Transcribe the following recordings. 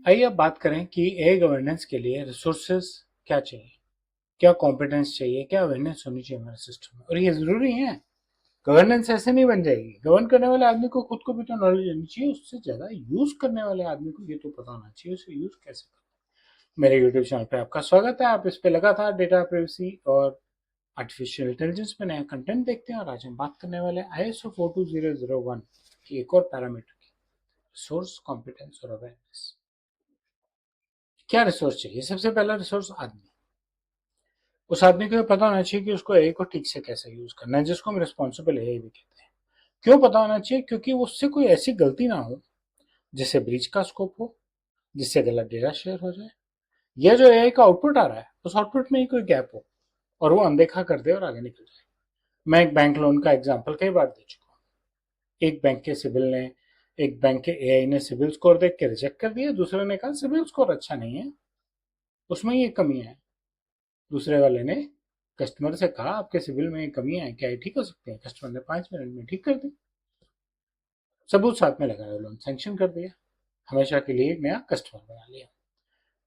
आइए अब बात करें कि ए गवर्नेंस के लिए रिसोर्सेज क्या चाहिए, क्या कॉम्पिटेंस चाहिए, क्या अवेयरनेस होनी चाहिए हमारे सिस्टम में, और ये जरूरी है। गवर्नेंस ऐसे नहीं बन जाएगी। गवर्न करने वाले आदमी को खुद को भी तो नॉलेज होनी चाहिए, उससे ज्यादा यूज करने वाले आदमी को ये तो पता होना चाहिए उसे यूज कैसे करना है। मेरे यूट्यूब चैनल पे आपका स्वागत है। आप इस पे लगातार डेटा प्राइवेसी और आर्टिफिशियल इंटेलिजेंस पे नया कंटेंट देखते हैं, और आज हम बात करने वाले ISO 42001 की एक और पैरामीटर की, रिसोर्स, कॉम्पिटेंस और अवेयरनेस। क्या रिसोर्स चाहिए? सबसे पहला रिसोर्स आदमी। उस आदमी को पता होना चाहिए कि उसको एआई को ठीक से कैसे यूज करना है, जिसको हम रिस्पॉन्सिबल एआई भी कहते हैं। क्यों पता होना चाहिए? क्योंकि उससे कोई ऐसी गलती ना हो जिससे ब्रीच का स्कोप हो, जिससे गलत डेटा शेयर हो जाए, या जो एआई का आउटपुट आ रहा है उस आउटपुट में ही कोई गैप हो और वो अनदेखा कर दे और आगे निकल जाए। मैं एक बैंक लोन का एग्जाम्पल कई बार दे चुका हूँ। एक बैंक के एआई ने सिविल स्कोर देख के रिजेक्ट कर दिया, दूसरे ने कहा सिविल स्कोर अच्छा नहीं है, उसमें ये कमियां है। दूसरे वाले ने कस्टमर से कहा आपके सिविल में कमियां हैं, क्या ये ठीक हो सकती है? कस्टमर ने 5 मिनट में ठीक कर दी, सबूत साथ में लगाया, लोन सैंक्शन कर दिया, हमेशा के लिए एक नया कस्टमर बना लिया।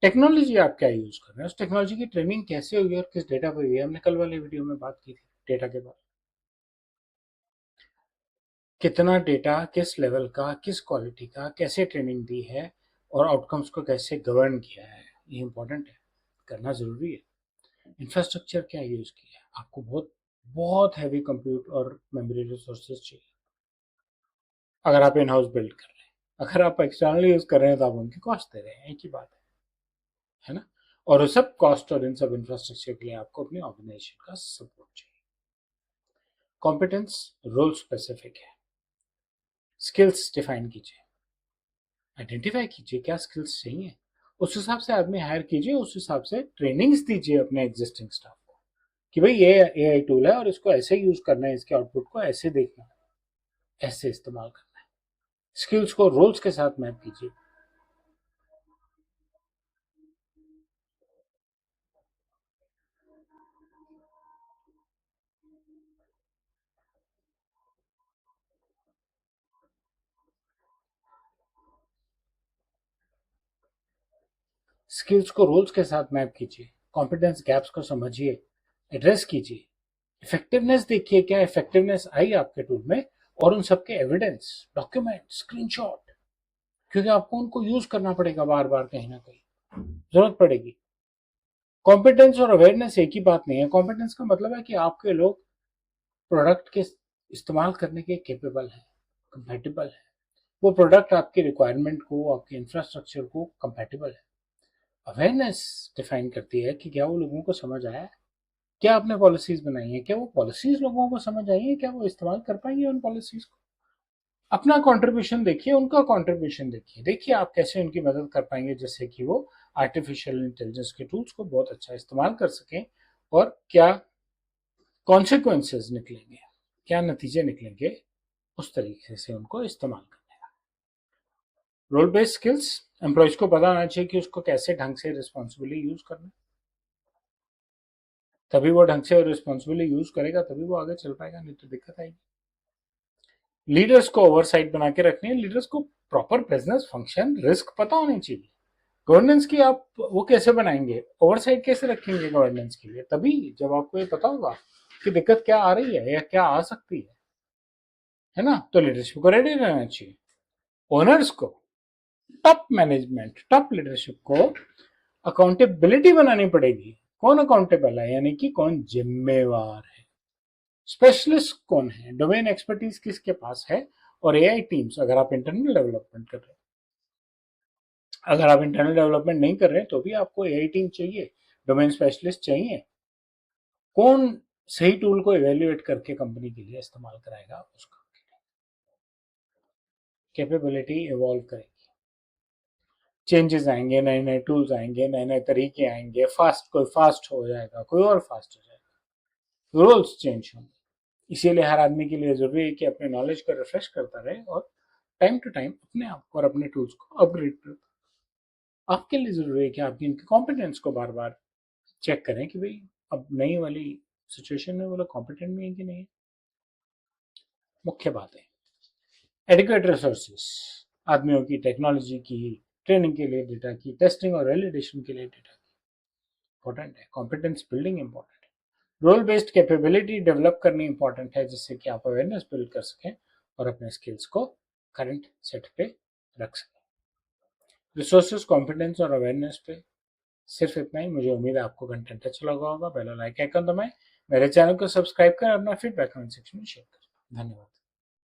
टेक्नोलॉजी आप क्या यूज कर रहे हैं, उस टेक्नोलॉजी की ट्रेनिंग कैसे हुई और किस डेटा पर हुई है, हमने कल वाले वीडियो में बात की थी डेटा के बारे में। कितना डेटा, किस लेवल का, किस क्वालिटी का, कैसे ट्रेनिंग दी है और आउटकम्स को कैसे गवर्न किया है, ये इंपॉर्टेंट है, करना जरूरी है। इंफ्रास्ट्रक्चर क्या यूज किया है, आपको बहुत बहुत हैवी कंप्यूट और मेमोरी रिसोर्सेज चाहिए अगर आप इन हाउस बिल्ड कर रहे हैं। अगर आप एक्सटर्नल यूज कर रहे हैं तो आप उनकी कॉस्ट दे रहे हैं, एक ही बात है ना। और उस सब कॉस्ट और इन सब इंफ्रास्ट्रक्चर के लिए आपको अपनी ऑर्गेनाइजेशन का सपोर्ट चाहिए। कॉम्पिटेंस रोल स्पेसिफिक है। स्किल्स डिफाइन कीजिए, आइडेंटिफाई कीजिए क्या स्किल्स चाहिए, उस हिसाब से आदमी हायर कीजिए, उस हिसाब से ट्रेनिंग्स दीजिए अपने एग्जिस्टिंग स्टाफ को कि भाई ये एआई टूल है और इसको ऐसे यूज करना है, इसके आउटपुट को ऐसे देखना है, ऐसे इस्तेमाल करना है। स्किल्स को रोल्स के साथ मैप कीजिए। स्किल्स को रोल्स के साथ मैप कीजिए, कॉम्पिटेंस गैप्स को समझिए, एड्रेस कीजिए, इफेक्टिवनेस देखिए, क्या इफेक्टिवनेस आई आपके टूल में, और उन सबके एविडेंस, डॉक्यूमेंट, स्क्रीनशॉट, क्योंकि आपको उनको यूज करना पड़ेगा बार बार, कहीं ना कहीं जरूरत पड़ेगी। कॉम्पिटेंस और अवेयरनेस एक ही बात नहीं है। कॉम्पिटेंस का मतलब है कि आपके लोग प्रोडक्ट के इस्तेमाल करने के केपेबल हैं, कंपेटेबल है, वो प्रोडक्ट आपके रिक्वायरमेंट को, आपके इंफ्रास्ट्रक्चर को कंपेटेबल है। अवेयरनेस डिफाइन करती है कि क्या वो लोगों को समझ आया है, क्या आपने पॉलिसीज बनाई है, क्या वो पॉलिसीज लोगों को समझ आई है, क्या वो इस्तेमाल कर पाएंगे उन पॉलिसीज को। अपना कंट्रीब्यूशन देखिए, उनका कंट्रीब्यूशन देखिए, देखिए आप कैसे उनकी मदद कर पाएंगे जिससे कि वो आर्टिफिशियल इंटेलिजेंस के टूल्स को बहुत अच्छा इस्तेमाल कर सकें, और क्या कॉन्सिक्वेंसेज निकलेंगे, क्या नतीजे निकलेंगे उस तरीके से उनको इस्तेमाल करने का। रोल बेस्ड स्किल्स, एम्प्लॉयज को पता होना चाहिए कि उसको कैसे ढंग से रिस्पॉन्सिबली यूज करना है, तभी वो ढंग से रिस्पॉन्सिबली यूज करेगा, तभी वो आगे चल पाएगा, नहीं तो दिक्कत आएगी। लीडर्स को ओवरसाइट बना के रखनी है, लीडर्स को प्रॉपर बिजनेस फंक्शन, रिस्क पता होनी चाहिए। गवर्नेंस की आप वो कैसे बनाएंगे, ओवरसाइट कैसे रखेंगे गवर्नेंस के लिए, तभी जब आपको ये पता होगा कि दिक्कत क्या आ रही है या क्या आ सकती है ना। तो लीडरशिप को रेडी रहना चाहिए। ओनर्स को, टॉप मैनेजमेंट, टॉप लीडरशिप को अकाउंटेबिलिटी बनानी पड़ेगी। कौन अकाउंटेबल है, यानी कि कौन जिम्मेवार है, स्पेशलिस्ट कौन है, डोमेन एक्सपर्टीज किसके पास है। और एआई टीम्स, अगर आप इंटरनल डेवलपमेंट कर रहे हैं, अगर आप इंटरनल डेवलपमेंट नहीं कर रहे हैं तो भी आपको एआई टीम चाहिए, डोमेन स्पेशलिस्ट चाहिए। कौन सही टूल को इवेल्युएट करके कंपनी के लिए इस्तेमाल कराएगा, उसका कैपेबिलिटी इवॉल्व करेगी। चेंजेस आएंगे, नए नए टूल्स आएंगे, नए नए तरीके आएंगे, फास्ट कोई फास्ट हो जाएगा, कोई और फास्ट हो जाएगा, रूल्स चेंज होंगे। इसीलिए हर आदमी के लिए जरूरी है कि अपने नॉलेज को रिफ्रेश करता रहे और टाइम टू टाइम अपने आप को और अपने टूल्स को अपग्रेड करता। आपके लिए जरूरी है कि आप इनके कॉम्पिटेंस को बार बार चेक करें कि भाई अब नई वाली सिचुएशन में वो लोग कॉम्पिटेंट भी है कि नहीं है। मुख्य बात है एडिक्वेट रिसोर्सेस, आदमियों की, टेक्नोलॉजी की, ट्रेनिंग के लिए डेटा की, टेस्टिंग और वैलिडेशन के लिए डेटा की। इंपॉर्टेंट है। कॉम्पिटेंस बिल्डिंग इंपॉर्टेंट है। रोल बेस्ड कैपेबिलिटी डेवलप करनी इंपॉर्टेंट है, जिससे कि आप अवेयरनेस बिल्ड कर सकें और अपने स्किल्स को करंट सेट पे रख सकें। रिसोर्सेज, कॉम्पिटेंस और अवेयरनेस पे सिर्फ इतना ही। मुझे उम्मीद है आपको कंटेंट अच्छा लगा होगा। बेल और लाइक आइकन दबाएं। मेरे चैनल को सब्सक्राइब कर अपना फीडबैक कमेंट सेक्शन में शेयर करें। धन्यवाद।